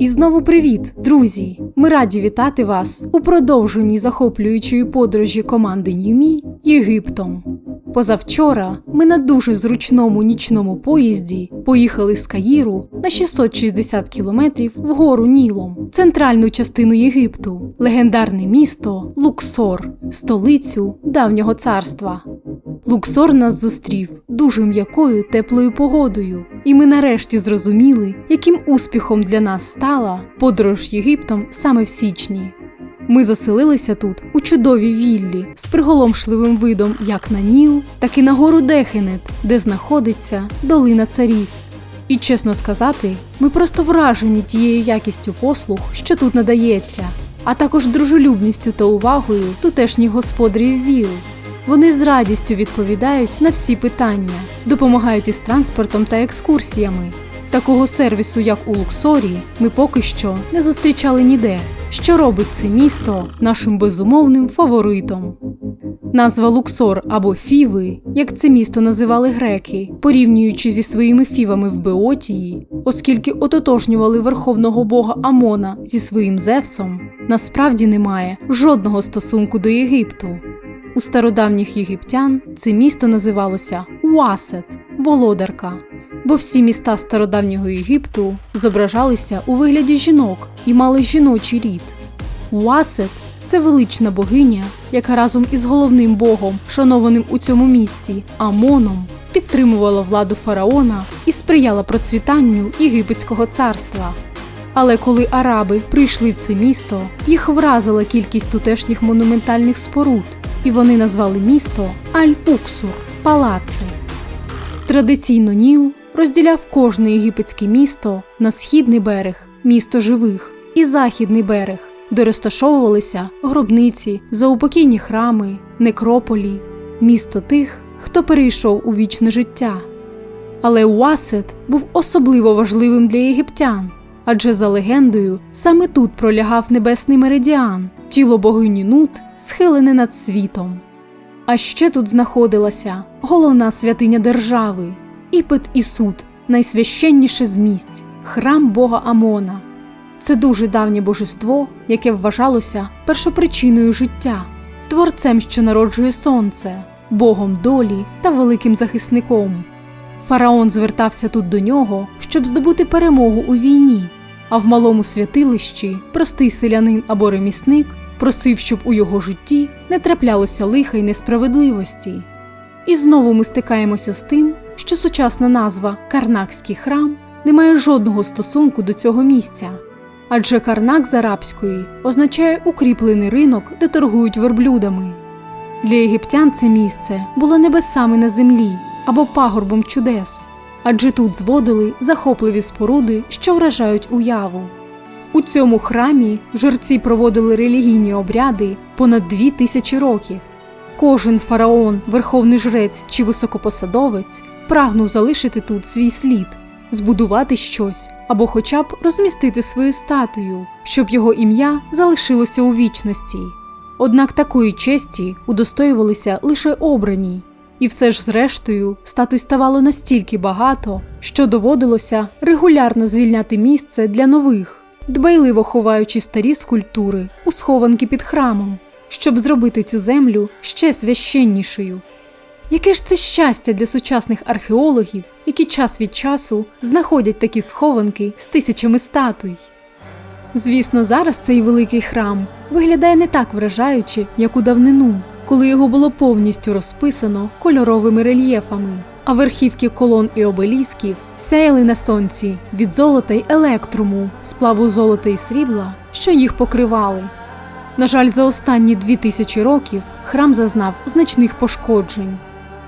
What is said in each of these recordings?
І знову привіт, друзі! Ми раді вітати вас у продовженні захоплюючої подорожі команди Ньюмі Єгиптом. Позавчора ми на дуже зручному нічному поїзді поїхали з Каїру на 660 кілометрів вгору Нілом, центральну частину Єгипту, легендарне місто Луксор, столицю давнього царства. Луксор нас зустрів дуже м'якою теплою погодою, і ми нарешті зрозуміли, яким успіхом для нас стала подорож Єгиптом саме в січні. Ми заселилися тут у чудовій віллі з приголомшливим видом як на Ніл, так і на гору Дехенет, де знаходиться долина царів. І чесно сказати, ми просто вражені тією якістю послуг, що тут надається, а також дружелюбністю та увагою тутешніх господарів віл. Вони з радістю відповідають на всі питання, допомагають із транспортом та екскурсіями. Такого сервісу, як у Луксорі, ми поки що не зустрічали ніде, що робить це місто нашим безумовним фаворитом. Назва Луксор або Фіви, як це місто називали греки, порівнюючи зі своїми фівами в Беотії, оскільки ототожнювали верховного бога Амона зі своїм Зевсом, насправді не має жодного стосунку до Єгипту. У стародавніх єгиптян це місто називалося Уасет – володарка, бо всі міста стародавнього Єгипту зображалися у вигляді жінок і мали жіночий рід. Уасет – це велична богиня, яка разом із головним богом, шанованим у цьому місті, Амоном, підтримувала владу фараона і сприяла процвітанню Єгипетського царства. Але коли араби прийшли в це місто, їх вразила кількість тутешніх монументальних споруд, і вони назвали місто Аль-Уксур – палаци. Традиційно Ніл розділяв кожне єгипетське місто на східний берег – місто живих, і західний берег, де розташовувалися гробниці, заупокійні храми, некрополі – місто тих, хто перейшов у вічне життя. Але Уасет був особливо важливим для єгиптян, адже за легендою саме тут пролягав небесний меридіан, тіло богині Нут, схилене над світом. А ще тут знаходилася головна святиня держави – Іпет-Ісут, найсвященніше з місць – храм бога Амона. Це дуже давнє божество, яке вважалося першопричиною життя, творцем, що народжує сонце, богом долі та великим захисником. Фараон звертався тут до нього, щоб здобути перемогу у війні, а в малому святилищі простий селянин або ремісник просив, щоб у його житті не траплялося лиха й несправедливості. І знову ми стикаємося з тим, що сучасна назва «Карнакський храм» не має жодного стосунку до цього місця. Адже Карнак з арабської означає укріплений ринок, де торгують верблюдами. Для єгиптян це місце було небесами на землі або пагорбом чудес, адже тут зводили захопливі споруди, що вражають уяву. У цьому храмі жерці проводили релігійні обряди понад 2000 років. Кожен фараон, верховний жрець чи високопосадовець прагнув залишити тут свій слід, збудувати щось або хоча б розмістити свою статую, щоб його ім'я залишилося у вічності. Однак такої честі удостоювалися лише обрані. І все ж зрештою статуй ставало настільки багато, що доводилося регулярно звільняти місце для нових, дбайливо ховаючи старі скульптури у схованки під храмом, щоб зробити цю землю ще священнішою. Яке ж це щастя для сучасних археологів, які час від часу знаходять такі схованки з тисячами статуй. Звісно, зараз цей великий храм виглядає не так вражаюче, як у давнину, коли його було повністю розписано кольоровими рельєфами, а верхівки колон і обелісків сяяли на сонці від золота й електруму, сплаву золота і срібла, що їх покривали. На жаль, за останні 2000 років храм зазнав значних пошкоджень.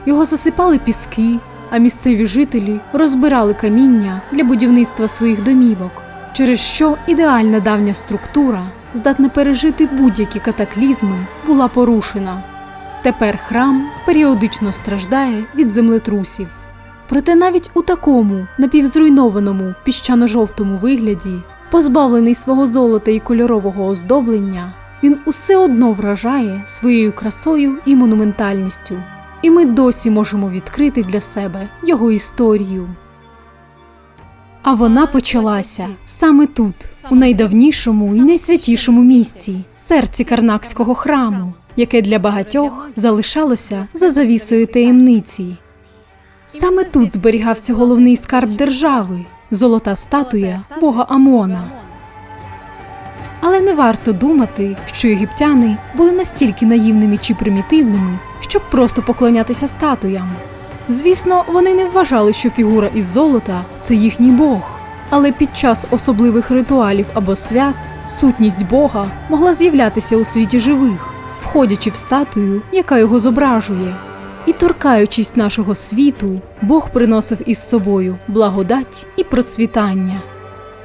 Його засипали піски, а місцеві жителі розбирали каміння для будівництва своїх домівок, через що ідеальна давня структура, здатна пережити будь-які катаклізми, була порушена. Тепер храм періодично страждає від землетрусів. Проте навіть у такому напівзруйнованому піщано-жовтому вигляді, позбавлений свого золота і кольорового оздоблення, він усе одно вражає своєю красою і монументальністю. І ми досі можемо відкрити для себе його історію. А вона почалася саме тут, у найдавнішому і найсвятішому місці, серці Карнакського храму, яке для багатьох залишалося за завісою таємниці. Саме тут зберігався головний скарб держави – золота статуя бога Амона. Але не варто думати, що єгиптяни були настільки наївними чи примітивними, щоб просто поклонятися статуям. Звісно, вони не вважали, що фігура із золота – це їхній бог. Але під час особливих ритуалів або свят сутність бога могла з'являтися у світі живих, входячи в статую, яка його зображує. І торкаючись нашого світу, Бог приносив із собою благодать і процвітання.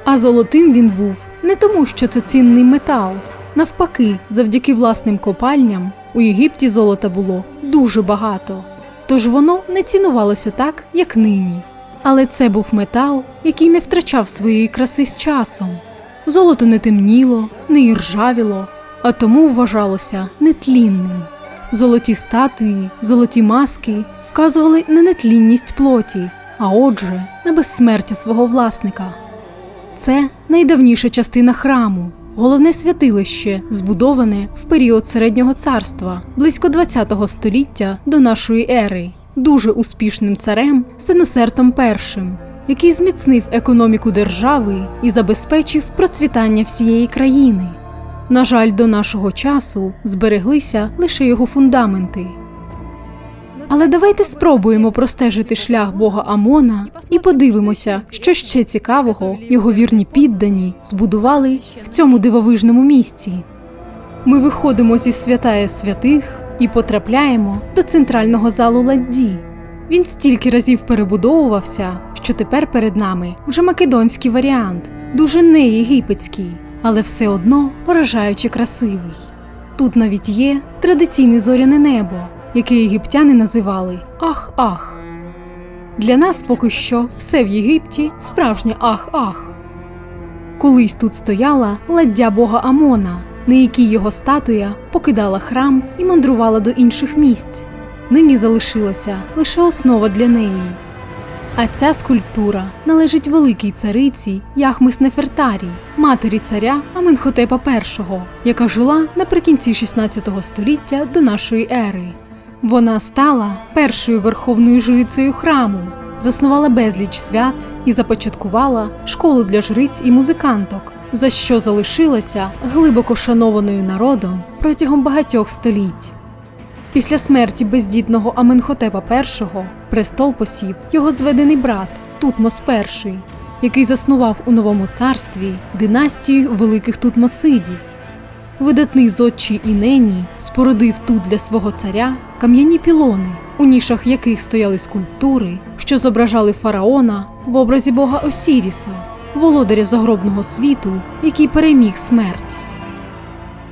А золотим він був не тому, що це цінний метал. Навпаки, завдяки власним копальням у Єгипті золота було дуже багато. Тож воно не цінувалося так, як нині. Але це був метал, який не втрачав своєї краси з часом. Золото не темніло, не іржавіло, а тому вважалося нетлінним. Золоті статуї, золоті маски вказували на нетлінність плоті, а отже, на безсмертя свого власника. Це найдавніша частина храму, головне святилище, збудоване в період Середнього царства, близько 20-го століття до нашої ери, дуже успішним царем Сенусертом І, який зміцнив економіку держави і забезпечив процвітання всієї країни. На жаль, до нашого часу збереглися лише його фундаменти. Але давайте спробуємо простежити шлях бога Амона і подивимося, що ще цікавого його вірні піддані збудували в цьому дивовижному місці. Ми виходимо зі святая святих і потрапляємо до центрального залу ладді. Він стільки разів перебудовувався, що тепер перед нами вже македонський варіант, дуже не єгипетський, але все одно вражаюче красивий. Тут навіть є традиційне зоряне небо, яке єгиптяни називали Ах-Ах. Для нас поки що все в Єгипті справжнє Ах-Ах. Колись тут стояла ладдя бога Амона, на якій його статуя покидала храм і мандрувала до інших місць. Нині залишилася лише основа для неї. А ця скульптура належить великій цариці Яхмес Нефертарі, матері царя Аменхотепа І, яка жила наприкінці 16 століття до нашої ери. Вона стала першою верховною жрицею храму, заснувала безліч свят і започаткувала школу для жриць і музиканток, за що залишилася глибоко шанованою народом протягом багатьох століть. Після смерті бездітного Аменхотепа І престол посів його зведений брат Тутмос І, який заснував у новому царстві династію великих Тутмосидів. Видатний зодчий Інені спорудив тут для свого царя кам'яні пілони, у нішах яких стояли скульптури, що зображали фараона в образі бога Осіріса, володаря загробного світу, який переміг смерть.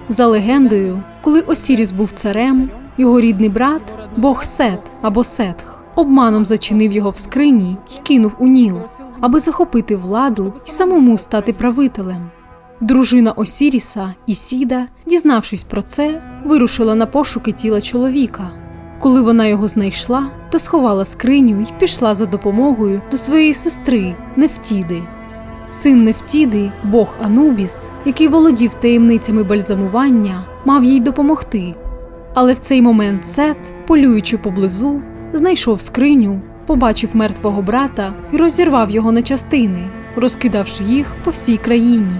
За легендою, коли Осіріс був царем, його рідний брат, бог Сет або Сетх, обманом зачинив його в скрині й кинув у Ніл, аби захопити владу і самому стати правителем. Дружина Осіріса, Ісіда, дізнавшись про це, вирушила на пошуки тіла чоловіка. Коли вона його знайшла, то сховала скриню й пішла за допомогою до своєї сестри Нефтіди. Син Нефтіди, бог Анубіс, який володів таємницями бальзамування, мав їй допомогти. Але в цей момент Сет, полюючи поблизу, знайшов скриню, побачив мертвого брата і розірвав його на частини, розкидавши їх по всій країні.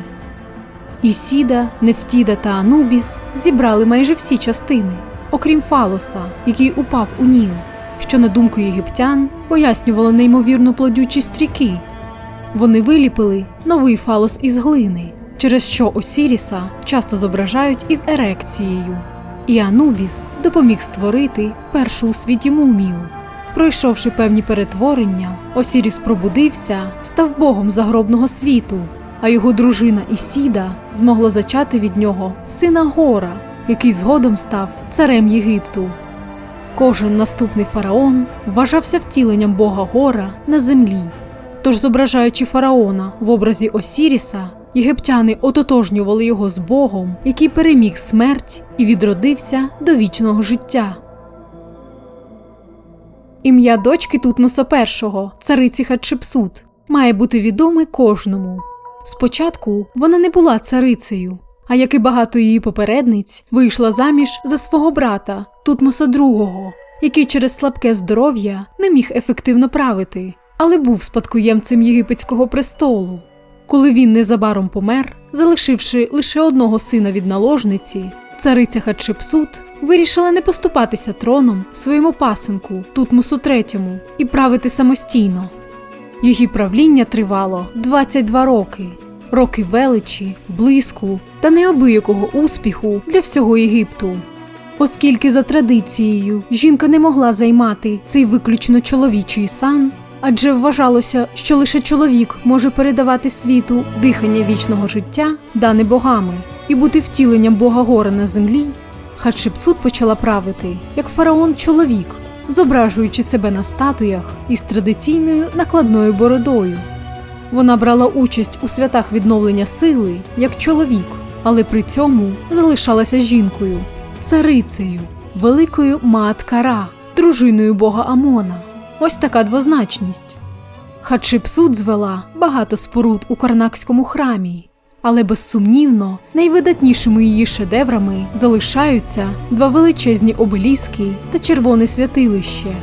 Ісіда, Нефтіда та Анубіс зібрали майже всі частини, окрім фалоса, який упав у Ніл, що, на думку єгиптян, пояснювало неймовірну плодючість ріки. Вони виліпили новий фалос із глини, через що Осіріса часто зображають із ерекцією. І Анубіс допоміг створити першу у світі мумію. Пройшовши певні перетворення, Осіріс пробудився, став богом загробного світу, а його дружина Ісіда змогла зачати від нього сина Гора, який згодом став царем Єгипту. Кожен наступний фараон вважався втіленням бога Гора на землі. Тож, зображаючи фараона в образі Осіріса, єгиптяни ототожнювали його з богом, який переміг смерть і відродився до вічного життя. Ім'я дочки Тутмоса І, цариці Хатшепсут, має бути відоме кожному. Спочатку вона не була царицею, а як і багато її попередниць, вийшла заміж за свого брата Тутмоса II, який через слабке здоров'я не міг ефективно правити, але був спадкоємцем єгипетського престолу. Коли він незабаром помер, залишивши лише одного сина від наложниці, цариця Хатшепсут вирішила не поступатися троном своєму пасенку Тутмосу III і правити самостійно. Її правління тривало 22 роки. Роки величі, блиску та неабиякого успіху для всього Єгипту. Оскільки за традицією жінка не могла займати цей виключно чоловічий сан, адже вважалося, що лише чоловік може передавати світу дихання вічного життя, дане богами, і бути втіленням бога гора на землі, Хатшепсут почала правити як фараон-чоловік, зображуючи себе на статуях із традиційною накладною бородою. Вона брала участь у святах відновлення сили як чоловік, але при цьому залишалася жінкою, царицею, великою Маат-Кара, дружиною бога Амона. Ось така двозначність. Хатшепсут звела багато споруд у Карнакському храмі, але безсумнівно найвидатнішими її шедеврами залишаються два величезні обеліски та червоне святилище.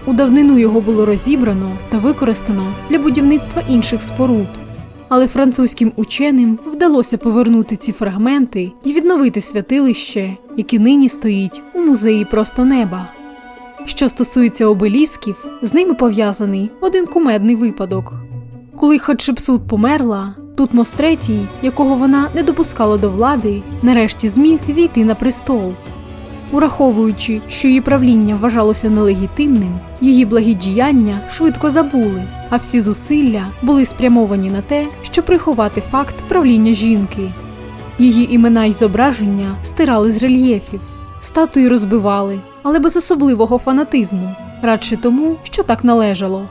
У давнину його було розібрано та використано для будівництва інших споруд, але французьким ученим вдалося повернути ці фрагменти і відновити святилище, яке нині стоїть у музеї просто неба. Що стосується обелісків, з ними пов'язаний один кумедний випадок. Коли Хатшепсут померла, Тутмос III, якого вона не допускала до влади, нарешті зміг зійти на престол. Ураховуючи, що її правління вважалося нелегітимним, її благі діяння швидко забули, а всі зусилля були спрямовані на те, щоб приховати факт правління жінки. Її імена й зображення стирали з рельєфів, статуї розбивали, але без особливого фанатизму, радше тому, що так належало.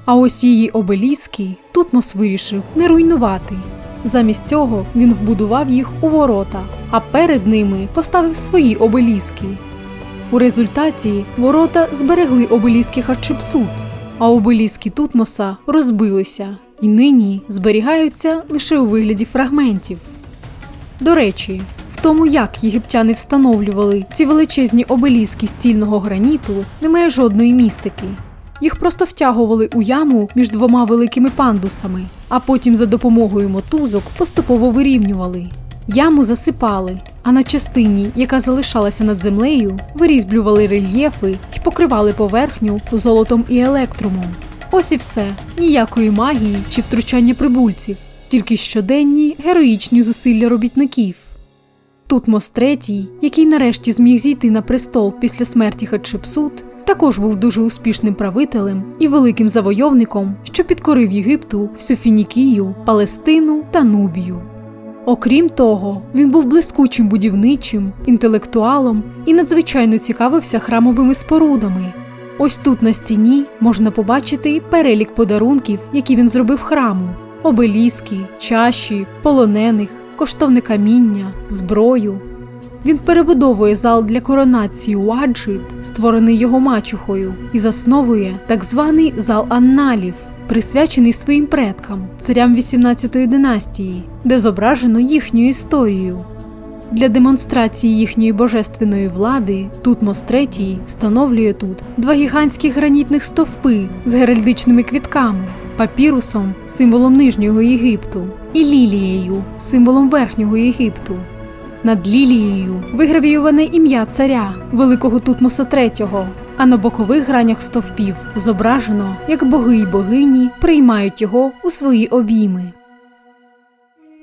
А ось її обеліски Тутмос вирішив не руйнувати. Замість цього він вбудував їх у ворота, а перед ними поставив свої обеліски. У результаті ворота зберегли обеліски Хатшепсут, а обеліски Тутмоса розбилися і нині зберігаються лише у вигляді фрагментів. До речі, в тому, як єгиптяни встановлювали ці величезні обеліски з цільного граніту, немає жодної містики. Їх просто втягували у яму між двома великими пандусами, а потім за допомогою мотузок поступово вирівнювали. Яму засипали, а на частині, яка залишалася над землею, вирізблювали рельєфи й покривали поверхню золотом і електрумом. Ось і все. Ніякої магії чи втручання прибульців, тільки щоденні героїчні зусилля робітників. Тутмос III, який нарешті зміг зійти на престол після смерті Хатшепсут, також був дуже успішним правителем і великим завойовником, що підкорив Єгипту, всю Фінікію, Палестину та Нубію. Окрім того, він був блискучим будівничим, інтелектуалом і надзвичайно цікавився храмовими спорудами. Ось тут на стіні можна побачити перелік подарунків, які він зробив храму: обеліски, чаші, полонених, коштовне каміння, зброю. Він перебудовує зал для коронації Уаджид, створений його мачухою, і засновує так званий зал анналів, присвячений своїм предкам, царям 18-ї династії, де зображено їхню історію. Для демонстрації їхньої божественної влади Тутмос III встановлює тут два гігантських гранітних стовпи з геральдичними квітками, папірусом, символом Нижнього Єгипту, і лілією, символом Верхнього Єгипту. Над лілією вигравіюване ім'я царя, великого Тутмоса III, а на бокових гранях стовпів зображено, як боги й богині приймають його у свої обійми.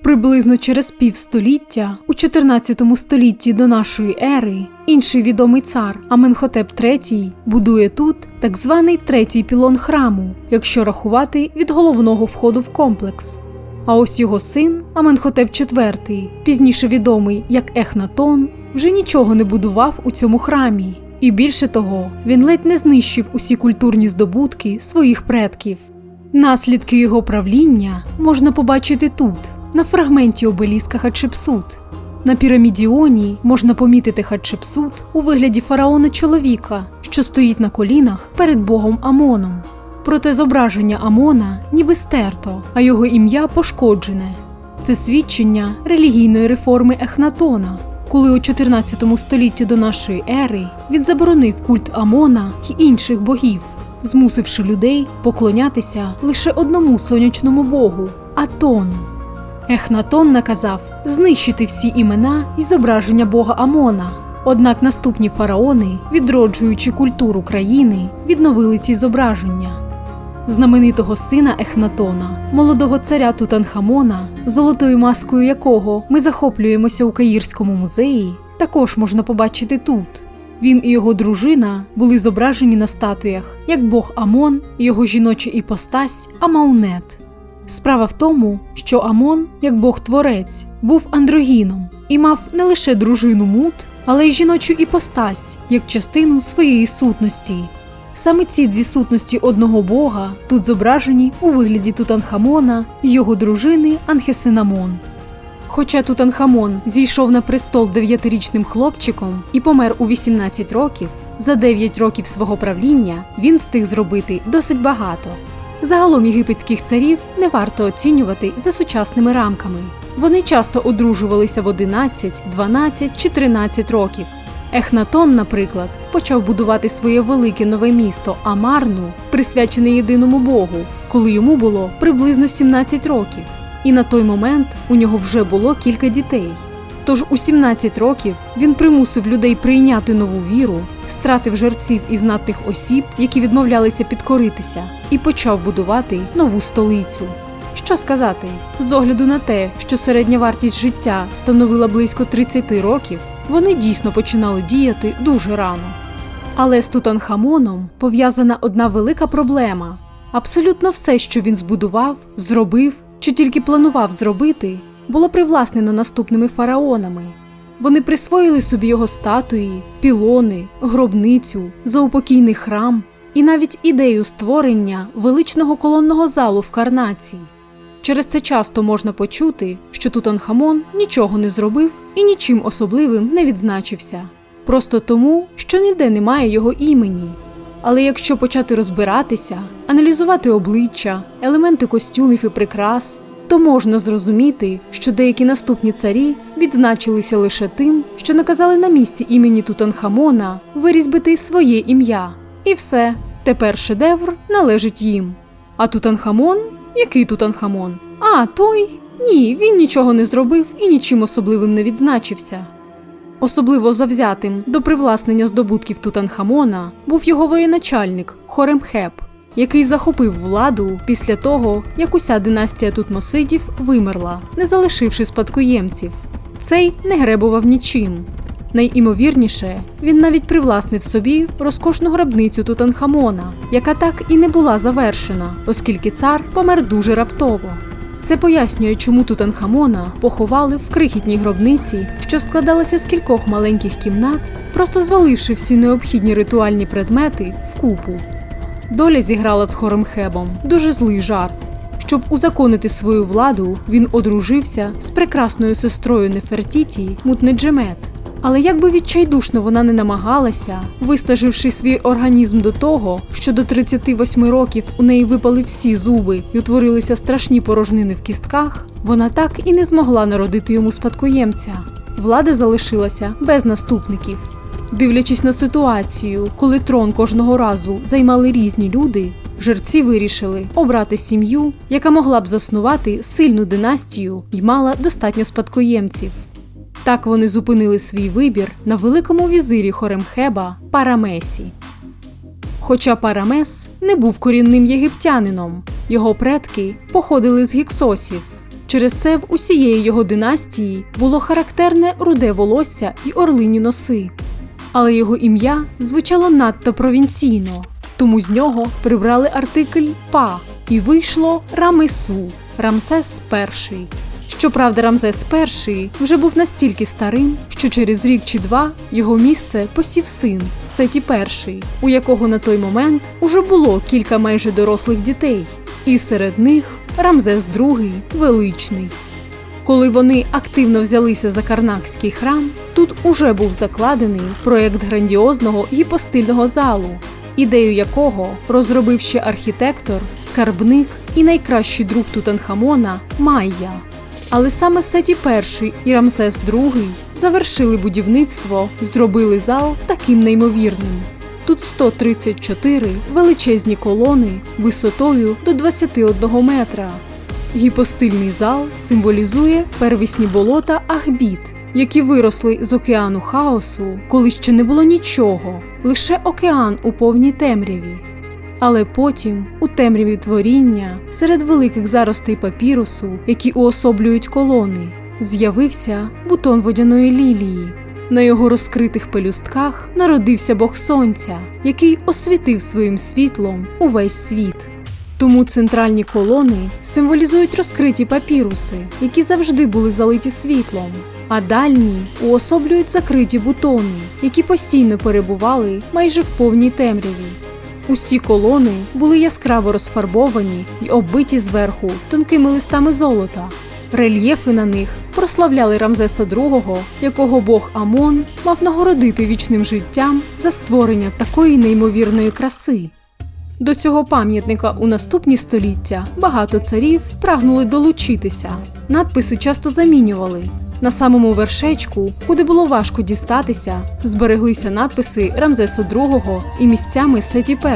Приблизно через півстоліття, у 14 столітті до нашої ери, інший відомий цар Аменхотеп III будує тут так званий третій пілон храму, якщо рахувати від головного входу в комплекс. А ось його син Аменхотеп IV, пізніше відомий як Ехнатон, вже нічого не будував у цьому храмі. І більше того, він ледь не знищив усі культурні здобутки своїх предків. Наслідки його правління можна побачити тут, на фрагменті обеліска Хатшепсут. На пірамідіоні можна помітити Хатшепсут у вигляді фараона-чоловіка, що стоїть на колінах перед богом Амоном. Проте зображення Амона ніби стерто, а його ім'я пошкоджене. Це свідчення релігійної реформи Ехнатона, коли у 14 столітті до нашої ери він заборонив культ Амона й інших богів, змусивши людей поклонятися лише одному сонячному богу – Атону. Ехнатон наказав знищити всі імена і зображення бога Амона. Однак наступні фараони, відроджуючи культуру країни, відновили ці зображення. Знаменитого сина Ехнатона, молодого царя Тутанхамона, золотою маскою якого ми захоплюємося у Каїрському музеї, також можна побачити тут. Він і його дружина були зображені на статуях, як бог Амон і його жіноча іпостась Амаунет. Справа в тому, що Амон, як бог-творець, був андрогіном і мав не лише дружину Мут, але й жіночу іпостась, як частину своєї сутності. Саме ці дві сутності одного бога тут зображені у вигляді Тутанхамона і його дружини Анхесенамон. Хоча Тутанхамон зійшов на престол 9-річним хлопчиком і помер у 18 років, за 9 років свого правління він встиг зробити досить багато. Загалом єгипетських царів не варто оцінювати за сучасними рамками. Вони часто одружувалися в 11, 12 чи 13 років. Ехнатон, наприклад, почав будувати своє велике нове місто Амарну, присвячене єдиному богу, коли йому було приблизно 17 років. І на той момент у нього вже було кілька дітей. Тож у 17 років він примусив людей прийняти нову віру, стратив жерців і знатних осіб, які відмовлялися підкоритися, і почав будувати нову столицю. Що сказати? З огляду на те, що середня вартість життя становила близько 30 років, вони дійсно починали діяти дуже рано. Але з Тутанхамоном пов'язана одна велика проблема. Абсолютно все, що він збудував, зробив чи тільки планував зробити, було привласнено наступними фараонами. Вони присвоїли собі його статуї, пілони, гробницю, заупокійний храм і навіть ідею створення величного колонного залу в Карнаці. Через це часто можна почути, що Тутанхамон нічого не зробив і нічим особливим не відзначився. Просто тому, що ніде немає його імені. Але якщо почати розбиратися, аналізувати обличчя, елементи костюмів і прикрас, то можна зрозуміти, що деякі наступні царі відзначилися лише тим, що наказали на місці імені Тутанхамона вирізбити своє ім'я. І все, тепер шедевр належить їм. А Тутанхамон? Який Тутанхамон? А, той? Ні, він нічого не зробив і нічим особливим не відзначився. Особливо завзятим до привласнення здобутків Тутанхамона був його воєначальник Хоремхеп, який захопив владу після того, як уся династія Тутмосидів вимерла, не залишивши спадкоємців. Цей не гребував нічим. Найімовірніше, він навіть привласнив собі розкошну гробницю Тутанхамона, яка так і не була завершена, оскільки цар помер дуже раптово. Це пояснює, чому Тутанхамона поховали в крихітній гробниці, що складалася з кількох маленьких кімнат, просто зваливши всі необхідні ритуальні предмети вкупу. Доля зіграла з Хоремхебом дуже злий жарт. Щоб узаконити свою владу, він одружився з прекрасною сестрою Нефертіті Мутнеджемет. Але як би відчайдушно вона не намагалася, виснаживши свій організм до того, що до 38 років у неї випали всі зуби і утворилися страшні порожнини в кістках, вона так і не змогла народити йому спадкоємця. Влада залишилася без наступників. Дивлячись на ситуацію, коли трон кожного разу займали різні люди, жерці вирішили обрати сім'ю, яка могла б заснувати сильну династію і мала достатньо спадкоємців. Так вони зупинили свій вибір на великому візирі Хоремхеба Парамесі. Хоча Парамес не був корінним єгиптянином, його предки походили з гіксосів. Через це в усієї його династії було характерне руде волосся і орлині носи. Але його ім'я звучало надто провінційно, тому з нього прибрали артикль «па» і вийшло Рамесу – Рамсес І. Щоправда, Рамзес І вже був настільки старим, що через рік чи два його місце посів син Сеті І, у якого на той момент уже було кілька майже дорослих дітей, і серед них Рамзес II Величний. Коли вони активно взялися за Карнакський храм, тут уже був закладений проєкт грандіозного гіпостильного залу. ідею якого розробив ще архітектор, скарбник і найкращий друг Тутанхамона Майя. Але саме Сеті І і Рамсес II завершили будівництво, зробили зал таким неймовірним. Тут 134 величезні колони висотою до 21 метра. Гіпостильний зал символізує первісні болота Ахбіт, які виросли з океану хаосу, коли ще не було нічого, лише океан у повній темряві. Але потім, у темряві творіння, серед великих заростей папірусу, які уособлюють колони, з'явився бутон водяної лілії. На його розкритих пелюстках народився Бог Сонця, який освітив своїм світлом увесь світ. Тому центральні колони символізують розкриті папіруси, які завжди були залиті світлом, а дальні уособлюють закриті бутони, які постійно перебували майже в повній темряві. Усі колони були яскраво розфарбовані й оббиті зверху тонкими листами золота. Рельєфи на них прославляли Рамзеса II, якого бог Амон мав нагородити вічним життям за створення такої неймовірної краси. До цього пам'ятника у наступні століття багато царів прагнули долучитися. Надписи часто замінювали. На самому вершечку, куди було важко дістатися, збереглися надписи Рамзеса II і місцями Сеті І.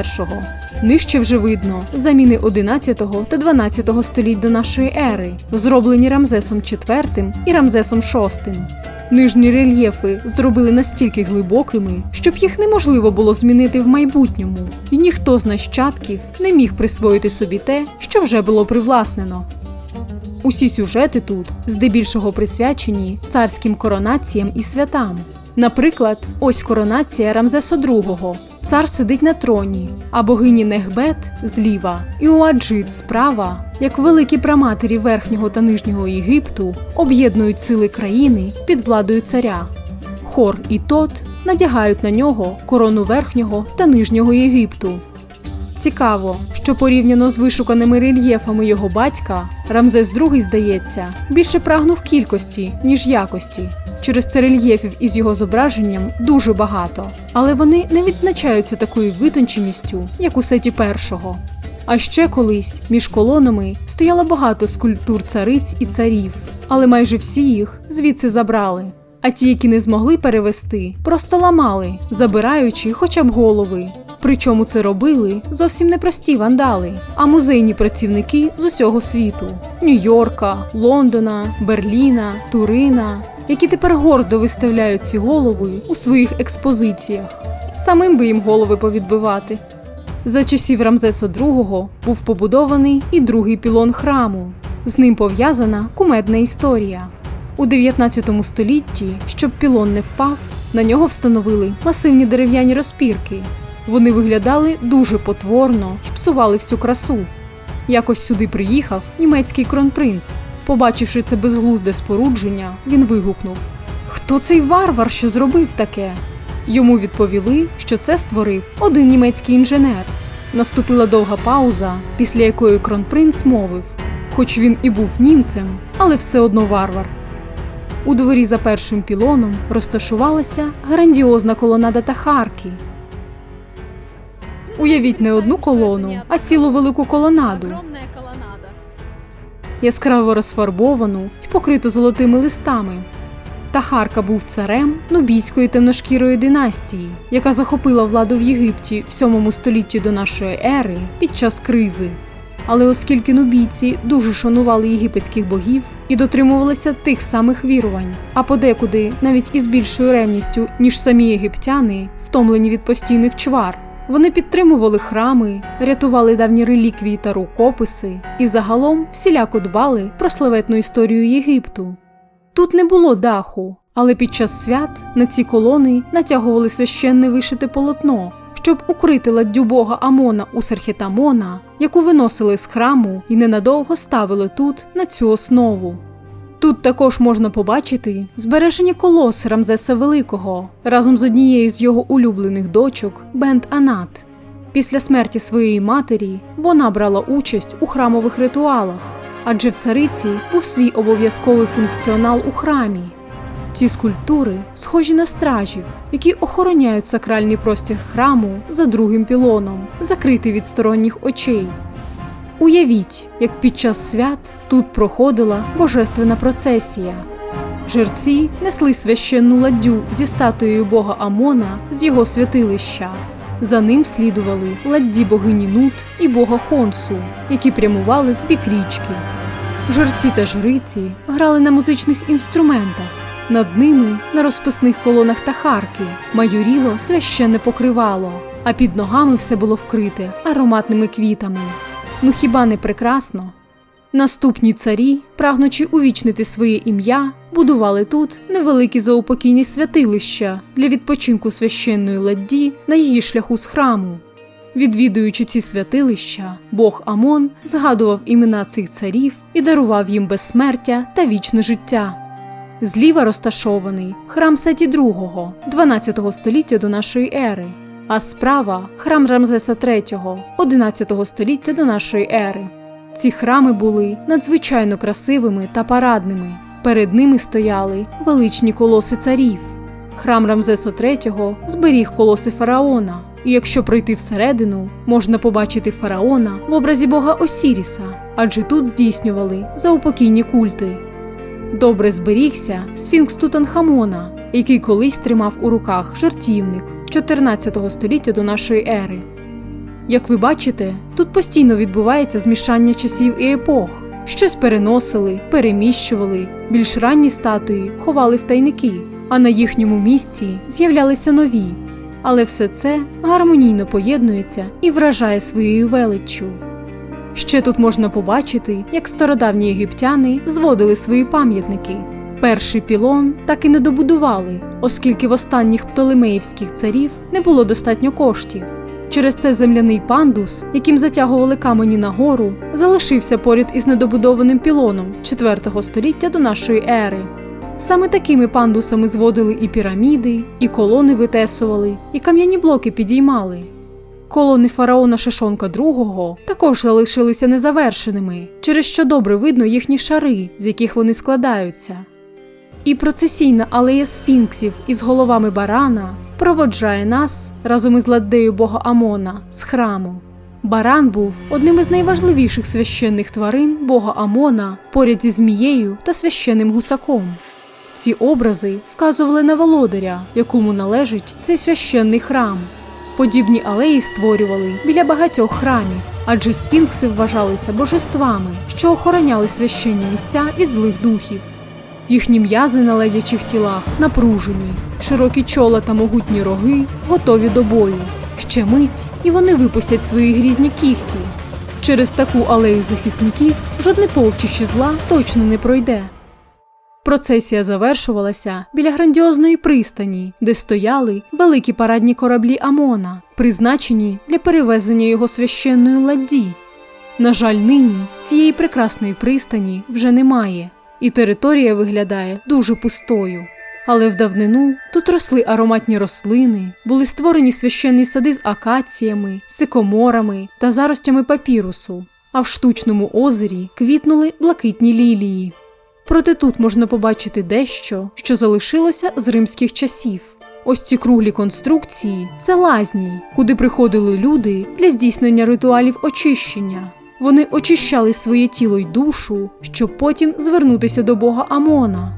Нижче вже видно заміни 11 та 12 століть до нашої ери, зроблені Рамзесом IV і Рамзесом VI. Нижні рельєфи зробили настільки глибокими, щоб їх неможливо було змінити в майбутньому, і ніхто з нащадків не міг присвоїти собі те, що вже було привласнено. Усі сюжети тут здебільшого присвячені царським коронаціям і святам. Наприклад, ось коронація Рамзеса II. Цар сидить на троні, а богині Нехбет зліва і Уаджид справа, як великі праматері Верхнього та Нижнього Єгипту, об'єднують сили країни під владою царя. Хор і Тот надягають на нього корону Верхнього та Нижнього Єгипту. Цікаво, що порівняно з вишуканими рельєфами його батька, Рамзес II, здається, більше прагнув кількості, ніж якості. Через це рельєфів із його зображенням дуже багато, але вони не відзначаються такою витонченістю, як у Сеті І. А ще колись між колонами стояло багато скульптур цариць і царів, але майже всі їх звідси забрали. А ті, які не змогли перевезти, просто ламали, забираючи хоча б голови. Причому це робили зовсім не прості вандали, а музейні працівники з усього світу – Нью-Йорка, Лондона, Берліна, Турина, які тепер гордо виставляють ці голови у своїх експозиціях. Самим би їм голови повідбивати. За часів Рамзеса II був побудований і другий пілон храму. З ним пов'язана кумедна історія. У 19 столітті, щоб пілон не впав, на нього встановили масивні дерев'яні розпірки. Вони виглядали дуже потворно й псували всю красу. Якось сюди приїхав німецький кронпринц. Побачивши це безглузде спорудження, він вигукнув: «Хто цей варвар, що зробив таке?» Йому відповіли, що це створив один німецький інженер. Наступила довга пауза, після якої кронпринц мовив: «Хоч він і був німцем, але все одно варвар». У дворі за першим пілоном розташувалася грандіозна колонада Тахарки. Уявіть не одну колону, а цілу велику колонаду. Яскраво розфарбовану й покриту золотими листами. Тахарка був царем нубійської темношкірої династії, яка захопила владу в Єгипті в 7 столітті до нашої ери під час кризи. Але оскільки нубійці дуже шанували єгипетських богів і дотримувалися тих самих вірувань, а подекуди навіть із більшою ревністю, ніж самі єгиптяни, втомлені від постійних чвар, вони підтримували храми, рятували давні реліквії та рукописи і загалом всіляко дбали про славетну історію Єгипту. Тут не було даху, але під час свят на ці колони натягували священне вишите полотно, щоб укрити ладдю бога Амона Усерхетамона, яку виносили з храму і ненадовго ставили тут, на цю основу. Тут також можна побачити збережені колоси Рамзеса Великого разом з однією з його улюблених дочок Бент-Анат. Після смерті своєї матері вона брала участь у храмових ритуалах, адже в цариці був свій обов'язковий функціонал у храмі. Ці скульптури схожі на стражів, які охороняють сакральний простір храму за другим пілоном, закритий від сторонніх очей. Уявіть, як під час свят тут проходила божественна процесія. Жерці несли священну ладдю зі статуєю бога Амона з його святилища. За ним слідували ладді богині Нут і бога Хонсу, які прямували в бік річки. Жерці та жриці грали на музичних інструментах. Над ними, на розписних колонах тахарки, майоріло священне покривало, а під ногами все було вкрите ароматними квітами. Ну хіба не прекрасно? Наступні царі, прагнучи увічнити своє ім'я, будували тут невеликі заупокійні святилища для відпочинку священної ладді на її шляху з храму. Відвідуючи ці святилища, бог Амон згадував імена цих царів і дарував їм безсмертя та вічне життя. Зліва розташований храм Сеті II, 12 століття до нашої ери, а справа – храм Рамзеса III, 11 століття до нашої ери. Ці храми були надзвичайно красивими та парадними. Перед ними стояли величні колоси царів. Храм Рамзесу III зберіг колоси фараона, і якщо пройти всередину, можна побачити фараона в образі бога Осіріса, адже тут здійснювали заупокійні культи. Добре зберігся сфінкс Тутанхамона, який колись тримав у руках жертівник 14 століття до нашої ери. Як ви бачите, тут постійно відбувається змішання часів і епох. Щось переносили, переміщували, більш ранні статуї ховали в тайники, а на їхньому місці з'являлися нові. Але все це гармонійно поєднується і вражає своєю величчю. Ще тут можна побачити, як стародавні єгиптяни зводили свої пам'ятники. Перший пілон так і не добудували, оскільки в останніх птолемеївських царів не було достатньо коштів. Через це земляний пандус, яким затягували камені нагору, залишився поряд із недобудованим пілоном 4 століття до нашої ери. Саме такими пандусами зводили і піраміди, і колони витесували, і кам'яні блоки підіймали. Колони фараона Шишонка II також залишилися незавершеними, через що добре видно їхні шари, з яких вони складаються. І процесійна алея сфінксів із головами барана проводжає нас, разом із ладдею бога Амона, з храму. Баран був одним із найважливіших священних тварин бога Амона поряд зі змією та священним гусаком. Ці образи вказували на володаря, якому належить цей священний храм. Подібні алеї створювали біля багатьох храмів, адже сфінкси вважалися божествами, що охороняли священні місця від злих духів. Їхні м'язи на лев'ячих тілах напружені, широкі чола та могутні роги готові до бою. Ще мить, і вони випустять свої грізні кігті. Через таку алею захисників жодне полчище зла точно не пройде. Процесія завершувалася біля грандіозної пристані, де стояли великі парадні кораблі Амона, призначені для перевезення його священної ладді. На жаль, нині цієї прекрасної пристані вже немає, і територія виглядає дуже пустою. Але в давнину тут росли ароматні рослини, були створені священні сади з акаціями, сикоморами та заростями папірусу, а в штучному озері квітнули блакитні лілії. Проте тут можна побачити дещо, що залишилося з римських часів. Ось ці круглі конструкції – це лазні, куди приходили люди для здійснення ритуалів очищення. Вони очищали своє тіло й душу, щоб потім звернутися до бога Амона.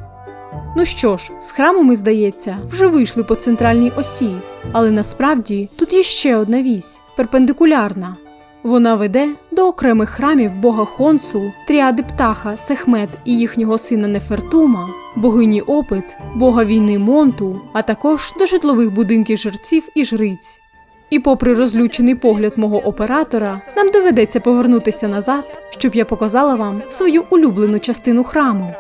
Ну що ж, з храму ми, здається, вже вийшли по центральній осі, але насправді тут є ще одна вісь – перпендикулярна. Вона веде до окремих храмів бога Хонсу, тріади Птаха, Сехмет і їхнього сина Нефертума, богині Опит, бога війни Монту, а також до житлових будинків жерців і жриць. І попри розлючений погляд мого оператора, нам доведеться повернутися назад, щоб я показала вам свою улюблену частину храму.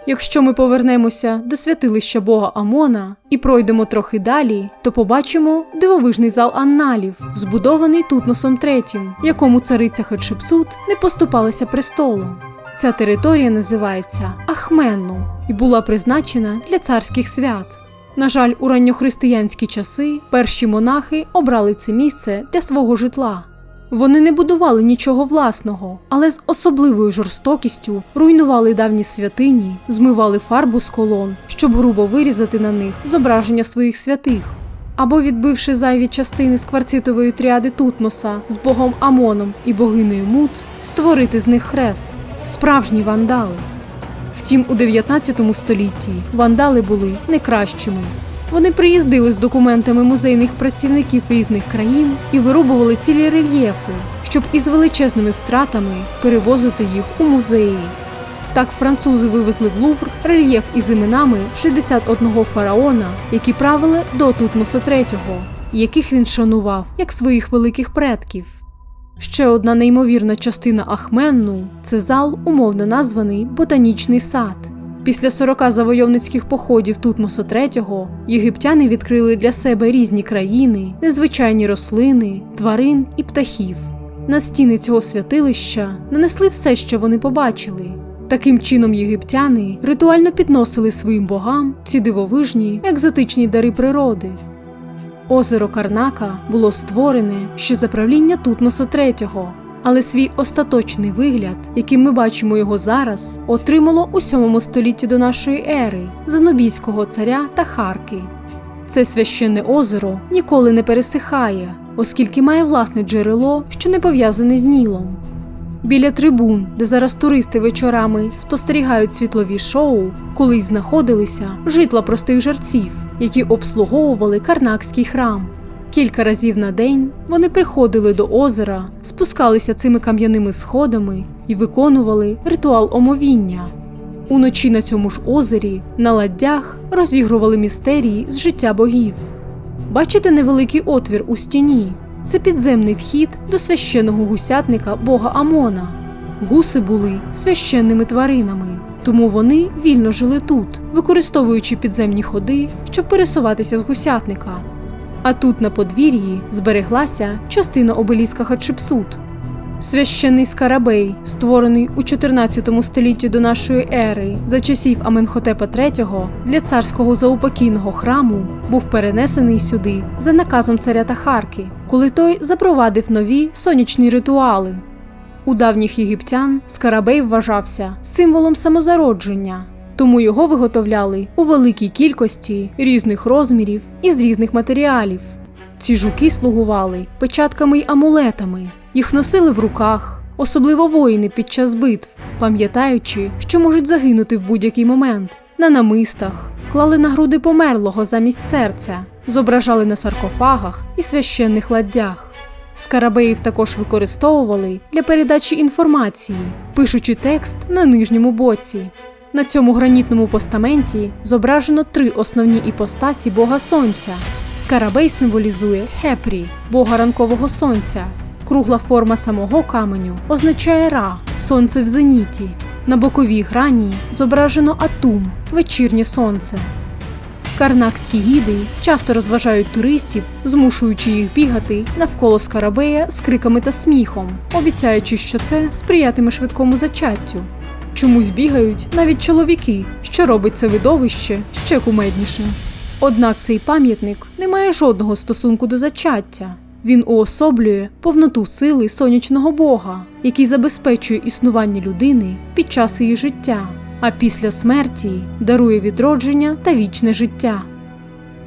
Якщо ми повернемося до святилища бога Амона і пройдемо трохи далі, то побачимо дивовижний зал анналів, збудований Тутмосом III, якому цариця Хетшепсут не поступалася престолом. Ця територія називається Ахменну і була призначена для царських свят. На жаль, у ранньохристиянські часи перші монахи обрали це місце для свого житла. Вони не будували нічого власного, але з особливою жорстокістю руйнували давні святині, змивали фарбу з колон, щоб грубо вирізати на них зображення своїх святих. Або, відбивши зайві частини з кварцитової тріади Тутмоса з богом Амоном і богинею Мут, створити з них хрест. Справжні вандали. Втім, у 19 столітті вандали були не кращими. Вони приїздили з документами музейних працівників різних країн і вирубували цілі рельєфи, щоб із величезними втратами перевозити їх у музеї. Так французи вивезли в Лувр рельєф із іменами 61 фараона, які правили до Тутмоса III, яких він шанував як своїх великих предків. Ще одна неймовірна частина Ахменну – це зал, умовно названий Ботанічний сад. Після 40 завойовницьких походів Тутмоса III єгиптяни відкрили для себе різні країни, незвичайні рослини, тварин і птахів. На стіни цього святилища нанесли все, що вони побачили. Таким чином єгиптяни ритуально підносили своїм богам ці дивовижні, екзотичні дари природи. Озеро Карнака було створене ще за правління Тутмоса III, але свій остаточний вигляд, яким ми бачимо його зараз, отримало у 7 столітті до нашої ери за нубійського царя Тахарки. Це священне озеро ніколи не пересихає, оскільки має власне джерело, що не пов'язане з Нілом. Біля трибун, де зараз туристи вечорами спостерігають світлові шоу, колись знаходилися житла простих жерців, які обслуговували Карнакський храм. Кілька разів на день вони приходили до озера, спускалися цими кам'яними сходами і виконували ритуал омовіння. Уночі на цьому ж озері на ладдях розігрували містерії з життя богів. Бачите невеликий отвір у стіні? Це підземний вхід до священного гусятника бога Амона. Гуси були священними тваринами, тому вони вільно жили тут, використовуючи підземні ходи, щоб пересуватися з гусятника. А тут на подвір'ї збереглася частина обеліска Хатшепсут. Священний скарабей, створений у 14 столітті до нашої ери за часів Аменхотепа III для царського заупокійного храму, був перенесений сюди за наказом царя Тахарки, коли той запровадив нові сонячні ритуали. У давніх єгиптян скарабей вважався символом самозародження, тому його виготовляли у великій кількості різних розмірів і з різних матеріалів. Ці жуки слугували печатками й амулетами, їх носили в руках, особливо воїни під час битв, пам'ятаючи, що можуть загинути в будь-який момент. На намистах клали на груди померлого замість серця, зображали на саркофагах і священних ладдях. Скарабеїв також використовували для передачі інформації, пишучи текст на нижньому боці. На цьому гранітному постаменті зображено 3 основні іпостасі бога сонця. Скарабей символізує Хепрі, бога ранкового сонця. Кругла форма самого каменю означає Ра – сонце в зеніті. На боковій грані зображено Атум – вечірнє сонце. Карнакські гіди часто розважають туристів, змушуючи їх бігати навколо скарабея з криками та сміхом, обіцяючи, що це сприятиме швидкому зачаттю. Чомусь бігають навіть чоловіки, що робить це видовище ще кумеднішим. Однак цей пам'ятник не має жодного стосунку до зачаття. Він уособлює повноту сили сонячного бога, який забезпечує існування людини під час її життя, а після смерті дарує відродження та вічне життя.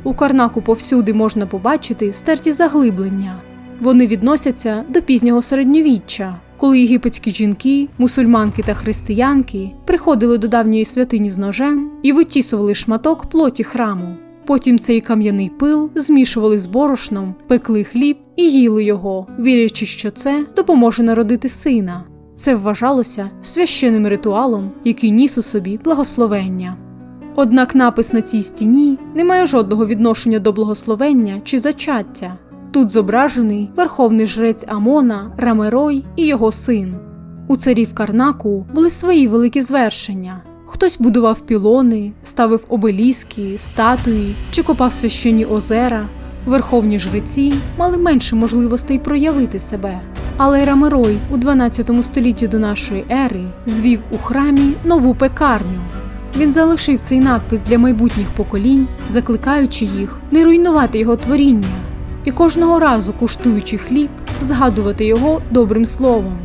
У Карнаку повсюди можна побачити стерті заглиблення. Вони відносяться до пізнього середньовіччя, коли єгипетські жінки, мусульманки та християнки приходили до давньої святині з ножем і витісували шматок плоті храму. Потім цей кам'яний пил змішували з борошном, пекли хліб і їли його, вірячи, що це допоможе народити сина. Це вважалося священним ритуалом, який ніс у собі благословення. Однак напис на цій стіні не має жодного відношення до благословення чи зачаття. Тут зображений верховний жрець Амона, Рамерой і його син. У царів Карнаку були свої великі звершення. Хтось будував пілони, ставив обеліски, статуї чи копав священні озера. Верховні жреці мали менше можливостей проявити себе. Але Рамерой у 12 столітті до нашої ери звів у храмі нову пекарню. Він залишив цей надпис для майбутніх поколінь, закликаючи їх не руйнувати його творіння. і кожного разу, куштуючи хліб, згадувати його добрим словом.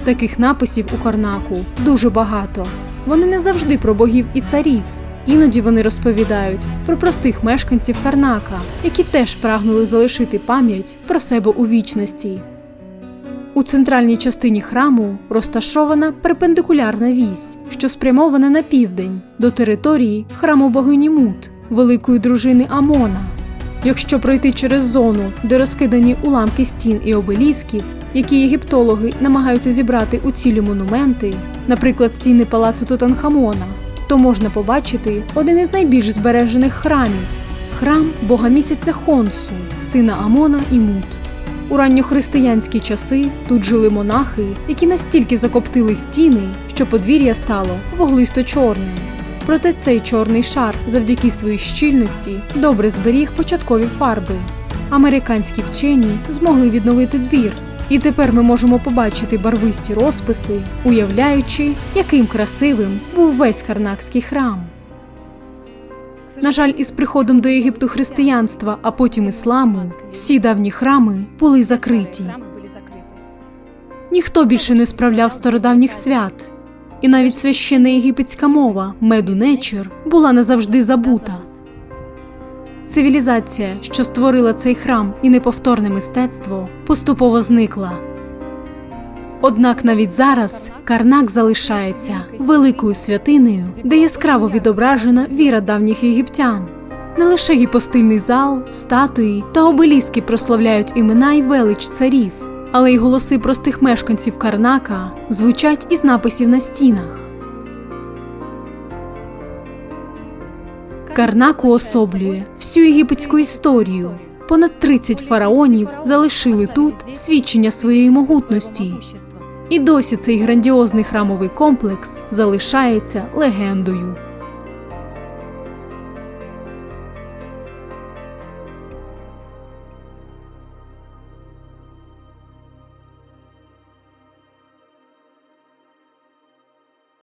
Таких написів у Карнаку дуже багато. Вони не завжди про богів і царів. Іноді вони розповідають про простих мешканців Карнака, які теж прагнули залишити пам'ять про себе у вічності. У центральній частині храму розташована перпендикулярна вісь, що спрямована на південь, до території храму богині Мут, великої дружини Амона. Якщо пройти через зону, де розкидані уламки стін і обелісків, які єгиптологи намагаються зібрати у цілі монументи, наприклад, стіни палацу Тутанхамона, то можна побачити один із найбільш збережених храмів – храм бога місяця Хонсу, сина Амона і Мут. У ранньохристиянські часи тут жили монахи, які настільки закоптили стіни, що подвір'я стало вуглисто-чорним. Проте цей чорний шар завдяки своїй щільності добре зберіг початкові фарби. Американські вчені змогли відновити двір, і тепер ми можемо побачити барвисті розписи, уявляючи, яким красивим був весь карнакський храм. На жаль, із приходом до Єгипту християнства, а потім ісламу, всі давні храми були закриті. Ніхто більше не справляв стародавніх свят. І навіть священна єгипетська мова меду-нечір була назавжди забута. Цивілізація, що створила цей храм і неповторне мистецтво, поступово зникла. Однак навіть зараз Карнак залишається великою святинею, де яскраво відображена віра давніх єгиптян. Не лише гіпостильний зал, статуї та обеліски прославляють імена й велич царів, але й голоси простих мешканців Карнака звучать із написів на стінах. Карнак уособлює всю єгипетську історію. Понад 30 фараонів залишили тут свідчення своєї могутності. І досі цей грандіозний храмовий комплекс залишається легендою.